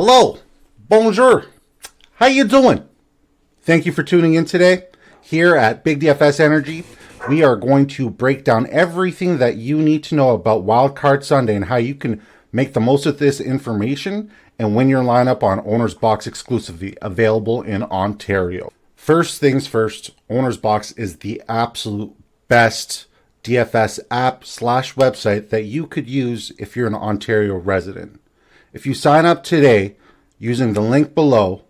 Hello, bonjour, how you doing? Thank you for tuning in today. Here at Big DFS Energy, we are going to break down everything that you need to know about Wildcard Sunday and how you can make the most of this information and win your lineup on OwnersBox exclusively, available in Ontario. First things first, OwnersBox is the absolute best DFS app / website that you could use if you're an Ontario resident. If you sign up today using the link below,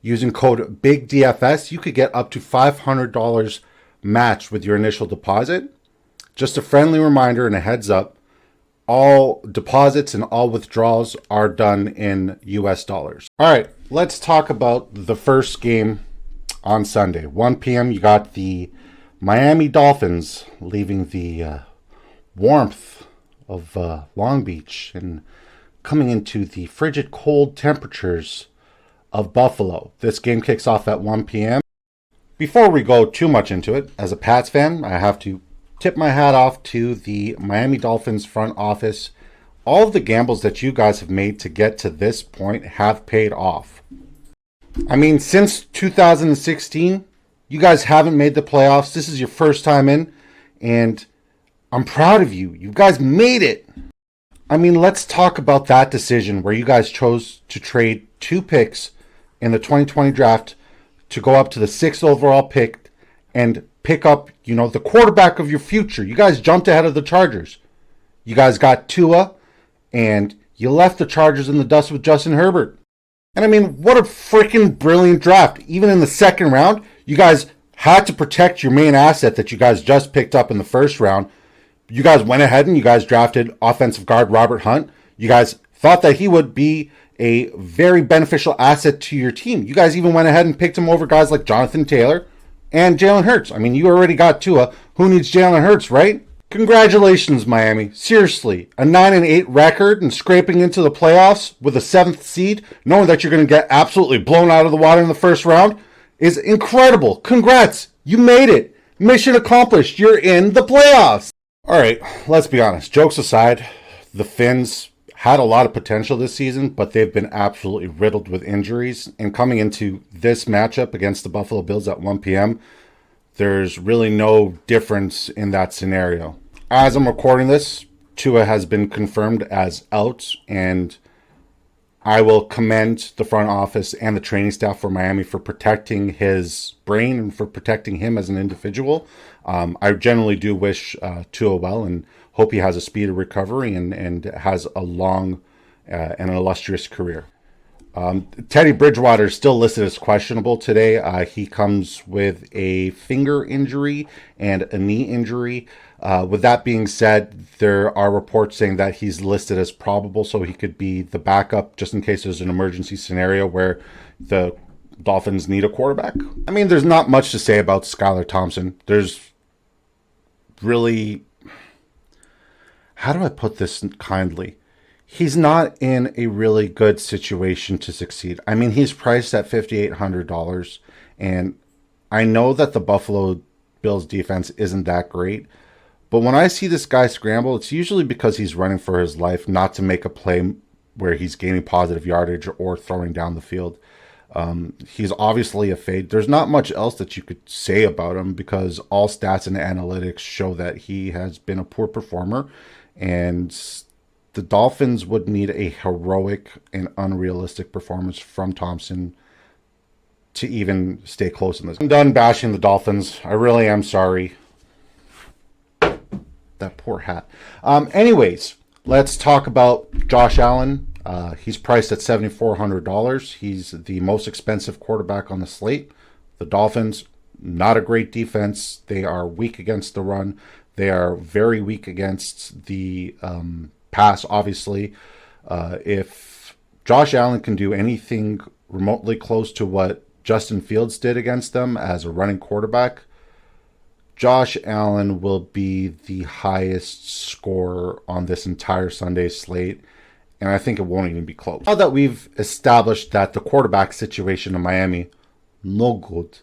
using code BIGDFS, you could get up to $500 matched with your initial deposit. Just a friendly reminder and a heads up, all deposits and all withdrawals are done in US dollars. All right, let's talk about the first game on Sunday. 1 p.m. you got the Miami Dolphins leaving the warmth of Long Beach and coming into the frigid cold temperatures of Buffalo. This game kicks off at 1 p.m. Before we go too much into it, as a Pats fan, I have to tip my hat off to the Miami Dolphins front office. All of the gambles that you guys have made to get to this point have paid off. I mean, since 2016, you guys haven't made the playoffs. This is your first time in, and I'm proud of you. You guys made it. I mean, let's talk about that decision where you guys chose to trade 2 picks in the 2020 draft to go up to the 6th overall pick and pick up, the quarterback of your future. You guys jumped ahead of the Chargers. You guys got Tua, and you left the Chargers in the dust with Justin Herbert. And I mean, what a freaking brilliant draft. Even in the second round, you guys had to protect your main asset that you guys just picked up in the first round. You guys went ahead and you guys drafted offensive guard Robert Hunt. You guys thought that he would be a very beneficial asset to your team. You guys even went ahead and picked him over guys like Jonathan Taylor and Jalen Hurts. I mean, you already got Tua. Who needs Jalen Hurts, right? Congratulations, Miami. Seriously, a 9-8 record and scraping into the playoffs with a 7th seed, knowing that you're going to get absolutely blown out of the water in the first round, is incredible. Congrats. You made it. Mission accomplished. You're in the playoffs. All right, let's be honest. Jokes aside, the Finns had a lot of potential this season, but they've been absolutely riddled with injuries. And coming into this matchup against the Buffalo Bills at 1 p.m., there's really no difference in that scenario. As I'm recording this, Tua has been confirmed as out, and I will commend the front office and the training staff for Miami for protecting his brain and for protecting him as an individual. I generally do wish Tua well and hope he has a speedy recovery and has a long and illustrious career. Teddy Bridgewater is still listed as questionable today. He comes with a finger injury and a knee injury. With that being said, there are reports saying that he's listed as probable, so he could be the backup just in case there's an emergency scenario where the Dolphins need a quarterback. I mean, there's not much to say about Skylar Thompson. There's really... How do I put this kindly? He's not in a really good situation to succeed. I mean, he's priced at $5,800, and I know that the Buffalo Bills defense isn't that great, but when I see this guy scramble, it's usually because he's running for his life, not to make a play where he's gaining positive yardage or throwing down the field. He's obviously a fade. There's not much else that you could say about him because all stats and analytics show that he has been a poor performer, and the Dolphins would need a heroic and unrealistic performance from Thompson to even stay close in this. I'm done bashing the Dolphins. I really am sorry. That poor hat. Anyways, let's talk about Josh Allen. He's priced at $7,400. He's the most expensive quarterback on the slate. The Dolphins, not a great defense. They are weak against the run. They are very weak against the pass, obviously. If Josh Allen can do anything remotely close to what Justin Fields did against them as a running quarterback, Josh Allen will be the highest scorer on this entire Sunday slate, and I think it won't even be close. Now that we've established that the quarterback situation in Miami, no good,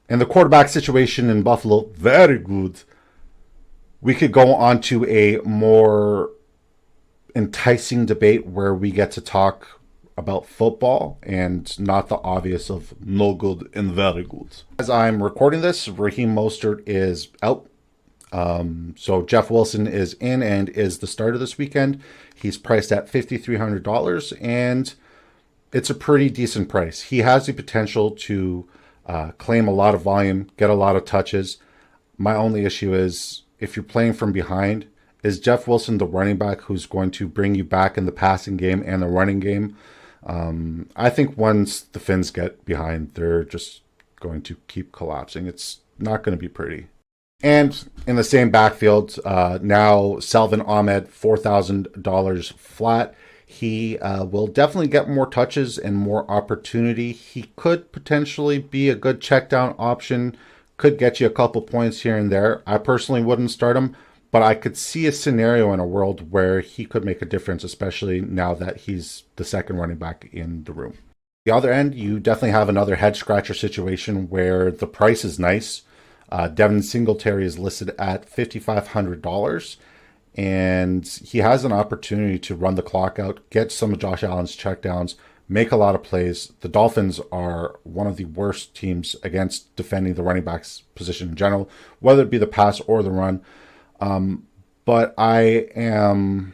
and the quarterback situation in Buffalo, very good, we could go on to a more enticing debate where we get to talk about football and not the obvious of no good and very good. As I'm recording this, Raheem Mostert is out. So Jeff Wilson is in and is the starter this weekend. He's priced at $5,300, and it's a pretty decent price. He has the potential to claim a lot of volume, get a lot of touches. My only issue is if you're playing from behind, is Jeff Wilson the running back who's going to bring you back in the passing game and the running game? I think once the Finns get behind, they're just going to keep collapsing. It's not going to be pretty. And in the same backfield, now Salvin Ahmed, $4,000 flat. He will definitely get more touches and more opportunity. He could potentially be a good check down option, could get you a couple points here and there. I personally wouldn't start him, but I could see a scenario in a world where he could make a difference, especially now that he's the second running back in the room. The other end, you definitely have another head scratcher situation where the price is nice. Devin Singletary is listed at $5,500, and he has an opportunity to run the clock out, get some of Josh Allen's checkdowns, make a lot of plays. The Dolphins are one of the worst teams against defending the running back's position in general, whether it be the pass or the run. But I am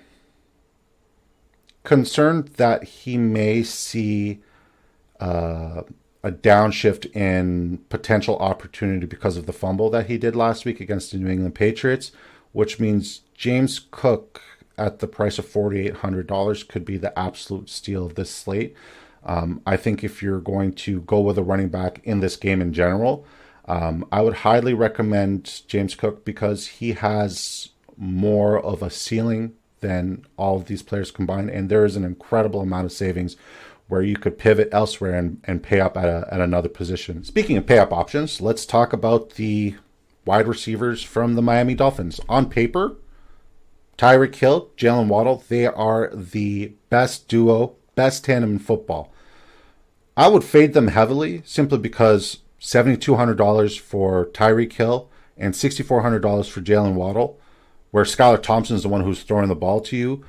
concerned that he may see a downshift in potential opportunity because of the fumble that he did last week against the New England Patriots, which means James Cook at the price of $4,800 could be the absolute steal of this slate. I think if you're going to go with a running back in this game in general, I would highly recommend James Cook because he has more of a ceiling than all of these players combined, and there is an incredible amount of savings where you could pivot elsewhere and pay up at another position. Speaking of pay up options, let's talk about the wide receivers from the Miami Dolphins. On paper, Tyreek Hill, Jalen Waddle, they are the best duo, best tandem in football. I would fade them heavily simply because $7,200 for Tyreek Hill and $6,400 for Jalen Waddle, where Skylar Thompson is the one who's throwing the ball to you,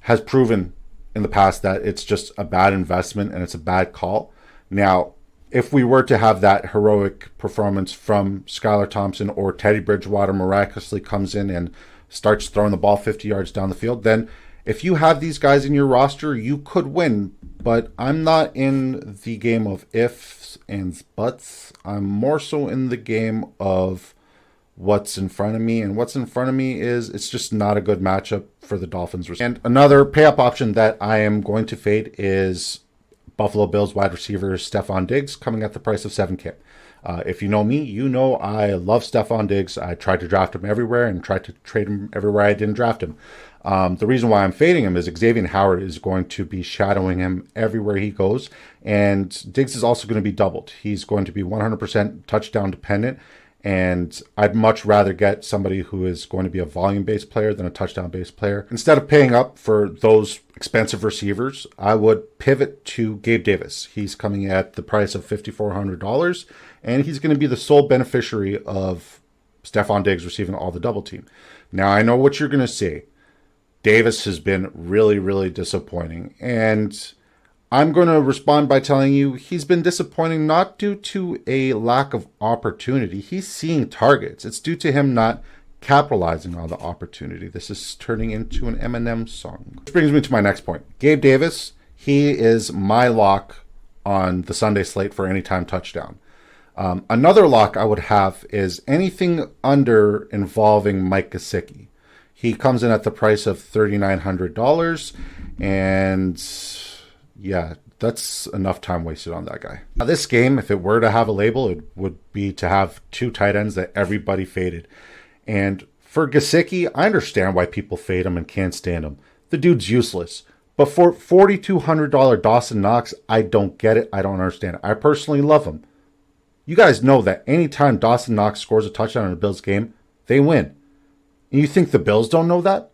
has proven in the past that it's just a bad investment and it's a bad call. Now, if we were to have that heroic performance from Skylar Thompson or Teddy Bridgewater miraculously comes in and starts throwing the ball 50 yards down the field, then if you have these guys in your roster, you could win. But I'm not in the game of ifs and buts. I'm more so in the game of what's in front of me. And what's in front of me is it's just not a good matchup for the Dolphins. And another pay-up option that I am going to fade is Buffalo Bills wide receiver Stephon Diggs, coming at the price of $7K. If you know me, you know I love Stephon Diggs. I tried to draft him everywhere and tried to trade him everywhere I didn't draft him. The reason why I'm fading him is Xavier Howard is going to be shadowing him everywhere he goes, and Diggs is also going to be doubled. He's going to be 100% touchdown dependent, and I'd much rather get somebody who is going to be a volume-based player than a touchdown-based player. Instead of paying up for those expensive receivers, I would pivot to Gabe Davis. He's coming at the price of $5,400, and he's going to be the sole beneficiary of Stephon Diggs receiving all the double team. Now, I know what you're going to say. Davis has been really, really disappointing, and I'm going to respond by telling you he's been disappointing not due to a lack of opportunity. He's seeing targets. It's due to him not capitalizing on the opportunity. This is turning into an Eminem song. Which brings me to my next point. Gabe Davis, he is my lock on the Sunday slate for anytime touchdown. Another lock I would have is anything under involving Mike Gesicki. He comes in at the price of $3,900, and yeah, that's enough time wasted on that guy. Now, this game, if it were to have a label, it would be to have two tight ends that everybody faded. And for Gesicki, I understand why people fade him and can't stand him. The dude's useless. But for $4,200 Dawson Knox, I don't get it. I don't understand it. I personally love him. You guys know that anytime Dawson Knox scores a touchdown in a Bills game, they win. And you think the Bills don't know that?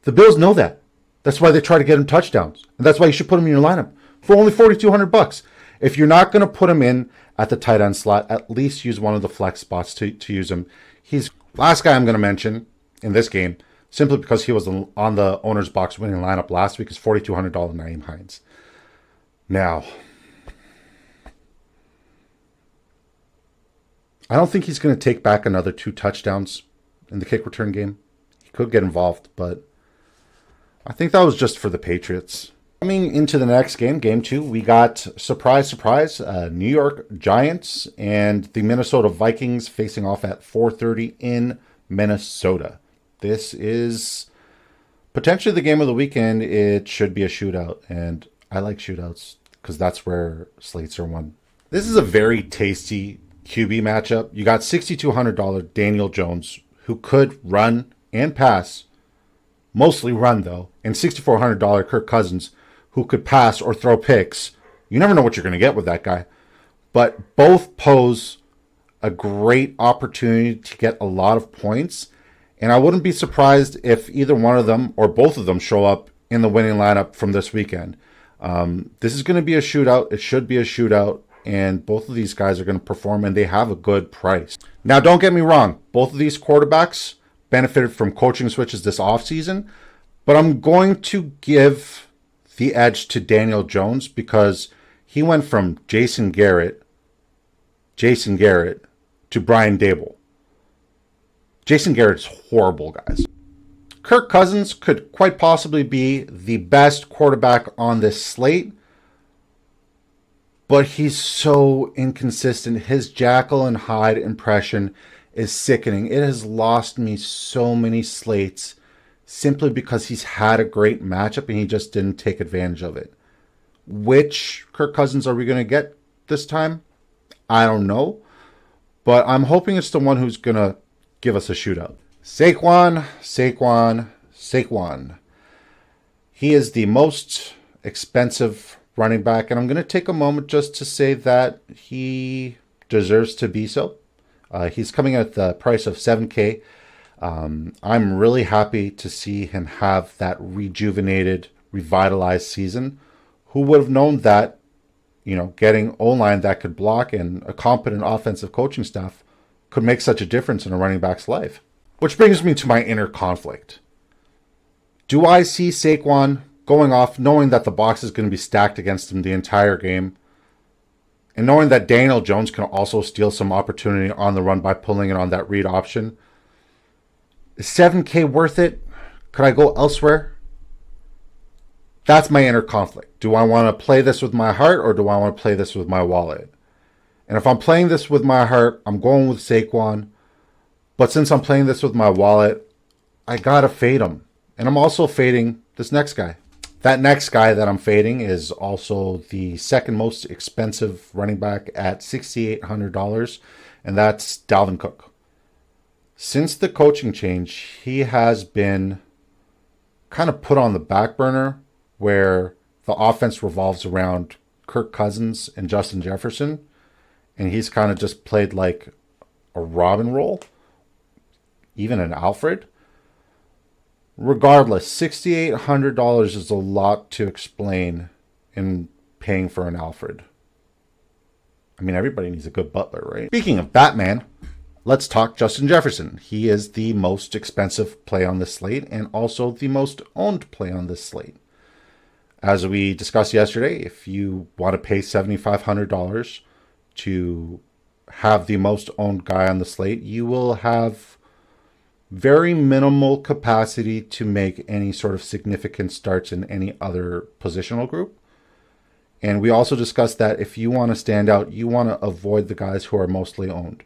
The Bills know that. That's why they try to get him touchdowns. And that's why you should put him in your lineup for only $4,200. If you're not going to put him in at the tight end slot, at least use one of the flex spots to use him. He's last guy I'm going to mention in this game, simply because he was on the OwnersBox winning lineup last week, is $4,200 Naeem Hines. Now, I don't think he's going to take back another 2 touchdowns in the kick return game. He could get involved, but I think that was just for the Patriots. Coming into the next game, game 2, we got, surprise, surprise, New York Giants and the Minnesota Vikings facing off at 4:30 in Minnesota. This is potentially the game of the weekend. It should be a shootout, and I like shootouts because that's where slates are won. This is a very tasty QB matchup. You got $6,200 Daniel Jones, who could run and pass, mostly run though, and $6,400 Kirk Cousins, who could pass or throw picks. You never know what you're going to get with that guy. But both pose a great opportunity to get a lot of points. And I wouldn't be surprised if either one of them or both of them show up in the winning lineup from this weekend. This is going to be a shootout. It should be a shootout. And both of these guys are going to perform, and they have a good price. Now, don't get me wrong. Both of these quarterbacks benefited from coaching switches this offseason. But I'm going to give the edge to Daniel Jones because he went from Jason Garrett to Brian Dable. Jason Garrett's horrible, guys. Kirk Cousins could quite possibly be the best quarterback on this slate, but he's so inconsistent. His Jekyll and Hyde impression is sickening. It has lost me so many slates simply because he's had a great matchup and he just didn't take advantage of it. Which Kirk Cousins are we going to get this time? I don't know. But I'm hoping it's the one who's going to give us a shootout. Saquon. He is the most expensive running back, and I'm going to take a moment just to say that he deserves to be so. He's coming at the price of $7K. I'm really happy to see him have that rejuvenated, revitalized season. Who would have known that, getting O-line that could block and a competent offensive coaching staff could make such a difference in a running back's life? Which brings me to my inner conflict. Do I see Saquon going off knowing that the box is going to be stacked against him the entire game, and knowing that Daniel Jones can also steal some opportunity on the run by pulling it on that read option? Is $7K worth it? Could I go elsewhere? That's my inner conflict. Do I want to play this with my heart, or do I want to play this with my wallet? And if I'm playing this with my heart, I'm going with Saquon. But since I'm playing this with my wallet, I gotta fade him. And I'm also fading this next guy. That next guy that I'm fading is also the second most expensive running back at $6,800, and that's Dalvin Cook. Since the coaching change, he has been kind of put on the back burner where the offense revolves around Kirk Cousins and Justin Jefferson, and he's kind of just played like a Robin role, even an Alfred. Regardless, $6,800 is a lot to explain in paying for an Alfred. I mean, everybody needs a good butler, right? Speaking of Batman, let's talk Justin Jefferson. He is the most expensive play on this slate and also the most owned play on this slate. As we discussed yesterday, if you want to pay $7,500 to have the most owned guy on the slate, you will have very minimal capacity to make any sort of significant starts in any other positional group. And we also discussed that if you want to stand out, you want to avoid the guys who are mostly owned.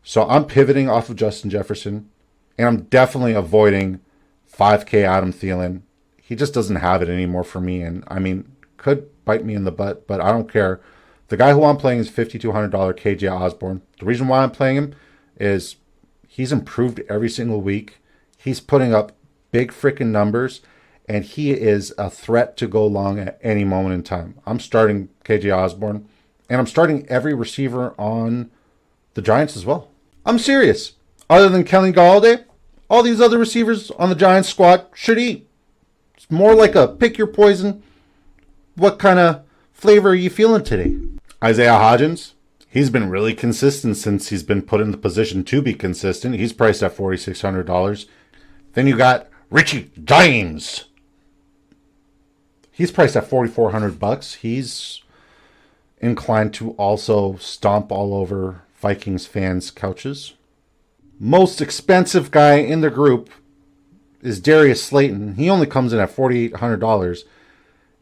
So I'm pivoting off of Justin Jefferson, and I'm definitely avoiding $5K Adam Thielen. He just doesn't have it anymore for me, and I mean, could bite me in the butt, but I don't care. The guy who I'm playing is $5,200 KJ Osborne. The reason why I'm playing him is he's improved every single week. He's putting up big freaking numbers, and he is a threat to go long at any moment in time. I'm starting KJ Osborne, and I'm starting every receiver on the Giants as well. I'm serious. Other than Kenny Galladay, all these other receivers on the Giants squad should eat. It's more like a pick your poison. What kind of flavor are you feeling today? Isaiah Hodgins, he's been really consistent since he's been put in the position to be consistent. He's priced at $4,600. Then you got Richie James. He's priced at $4,400. He's inclined to also stomp all over Vikings fans' couches. Most expensive guy in the group is Darius Slayton. He only comes in at $4,800.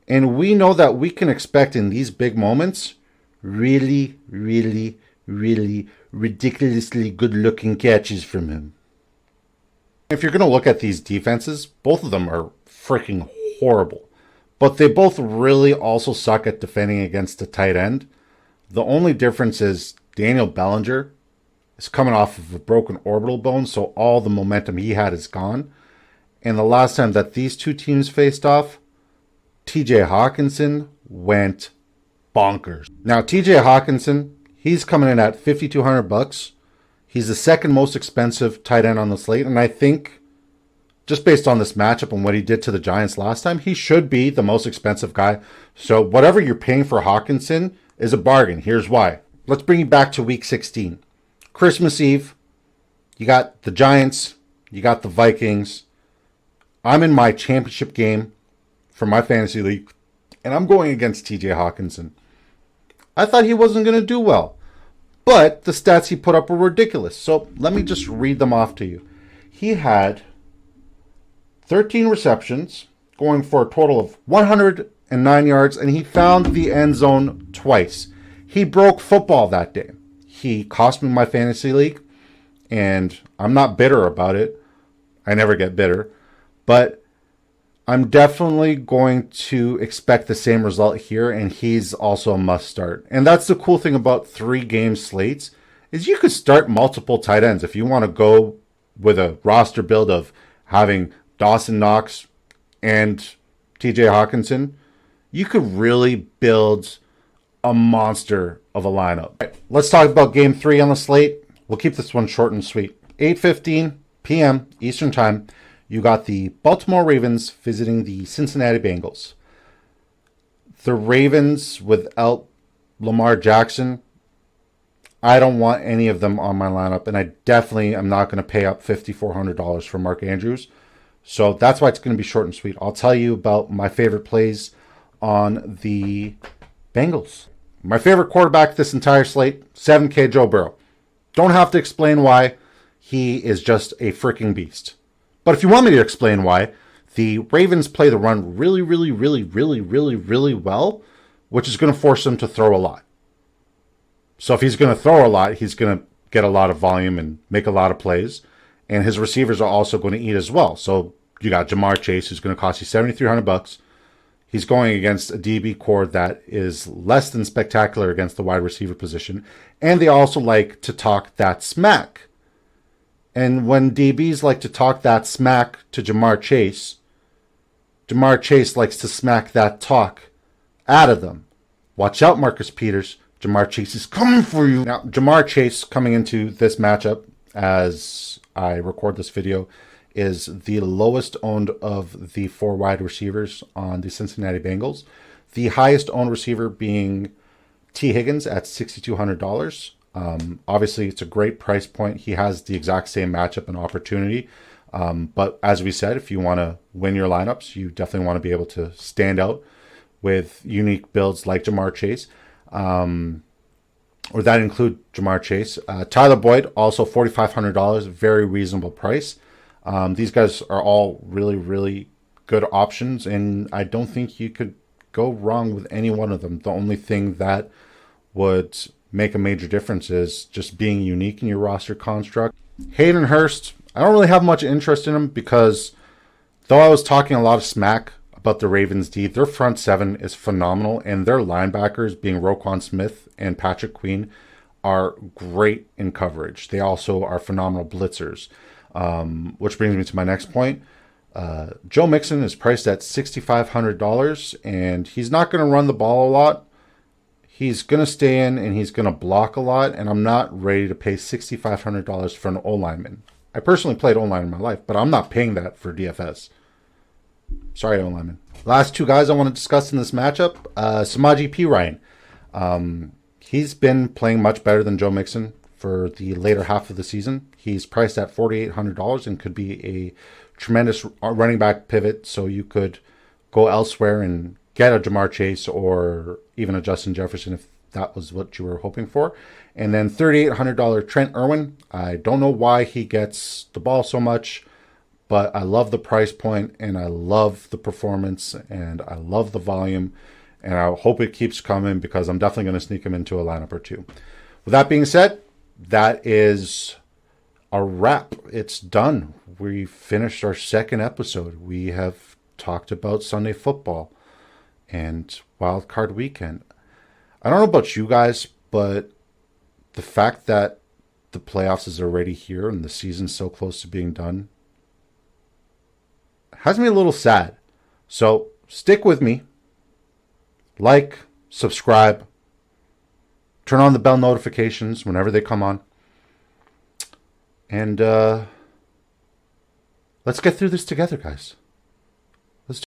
And we know that we can expect in these big moments really, really, really ridiculously good-looking catches from him. If you're going to look at these defenses, both of them are freaking horrible. But they both really also suck at defending against the tight end. The only difference is Daniel Bellinger is coming off of a broken orbital bone, so all the momentum he had is gone. And the last time that these two teams faced off, TJ Hawkinson went bonkers. Now, TJ Hawkinson, he's coming in at $5,200. He's the second most expensive tight end on the slate, and I think just based on this matchup and what he did to the Giants last time, he should be the most expensive guy. So whatever you're paying for Hawkinson is a bargain. Here's why. Let's bring you back to week 16. Christmas Eve, you got the Giants, you got the Vikings. I'm in my championship game for my fantasy league, and I'm going against TJ Hawkinson. I thought he wasn't going to do well, but the stats he put up were ridiculous. So let me just read them off to you. He had 13 receptions, going for a total of 109 yards, and he found the end zone twice. He broke football that day. He cost me my fantasy league, and I'm not bitter about it. I never get bitter, but I'm definitely going to expect the same result here, and he's also a must start. And that's the cool thing about 3-game slates, is you could start multiple tight ends. If you want to go with a roster build of having Dawson Knox and TJ Hawkinson, you could really build a monster of a lineup. All right, let's talk about game 3 on the slate. We'll keep this one short and sweet. 8:15 p.m. Eastern Time. You got the Baltimore Ravens visiting the Cincinnati Bengals. The Ravens without Lamar Jackson, I don't want any of them on my lineup, and I definitely am not going to pay up $5,400 for Mark Andrews. So that's why it's going to be short and sweet. I'll tell you about my favorite plays on the Bengals. My favorite quarterback this entire slate, 7K Joe Burrow. Don't have to explain why. He is just a freaking beast. But if you want me to explain why, the Ravens play the run really, really, really, really, really, really well, which is going to force him to throw a lot. So if he's going to throw a lot, he's going to get a lot of volume and make a lot of plays. And his receivers are also going to eat as well. So you got Jamar Chase, who's going to cost you $7,300. He's going against a DB core that is less than spectacular against the wide receiver position. And they also like to talk that smack. And when DBs like to talk that smack to Jamar Chase likes to smack that talk out of them. Watch out, Marcus Peters. Jamar Chase is coming for you. Now, Jamar Chase coming into this matchup, as I record this video, is the lowest owned of the 4 wide receivers on the Cincinnati Bengals. The highest owned receiver being T. Higgins at $6,200. Obviously, it's a great price point. He has the exact same matchup and opportunity. But as we said, if you want to win your lineups, you definitely want to be able to stand out with unique builds like Jamar Chase. Or that include Jamar Chase. Tyler Boyd, also $4,500, very reasonable price. These guys are all really, really good options, and I don't think you could go wrong with any one of them. The only thing that would make a major difference is just being unique in your roster construct. Hayden Hurst, I don't really have much interest in him because though I was talking a lot of smack about the Ravens D, their front 7 is phenomenal, and their linebackers, being Roquan Smith and Patrick Queen, are great in coverage. They also are phenomenal blitzers. Which brings me to my next point. Joe Mixon is priced at $6,500, and he's not going to run the ball a lot. He's going to stay in, and he's going to block a lot, and I'm not ready to pay $6,500 for an O-lineman. I personally played O-line in my life, but I'm not paying that for DFS. Sorry, O-lineman. Last 2 guys I want to discuss in this matchup, Samaje Perine. He's been playing much better than Joe Mixon for the later half of the season. He's priced at $4,800 and could be a tremendous running back pivot, so you could go elsewhere and get a Jamar Chase or even a Justin Jefferson if that was what you were hoping for. And then $3,800 Trent Irwin. I don't know why he gets the ball so much, but I love the price point and I love the performance and I love the volume. And I hope it keeps coming because I'm definitely going to sneak him into a lineup or two. With that being said, that is a wrap. It's done. We finished our second episode. We have talked about Sunday football and Wildcard weekend. I don't know about you guys, but the fact that the playoffs is already here and the season's so close to being done has me a little sad. So stick with me. Like, subscribe, turn on the bell notifications whenever they come on. And let's get through this together, guys.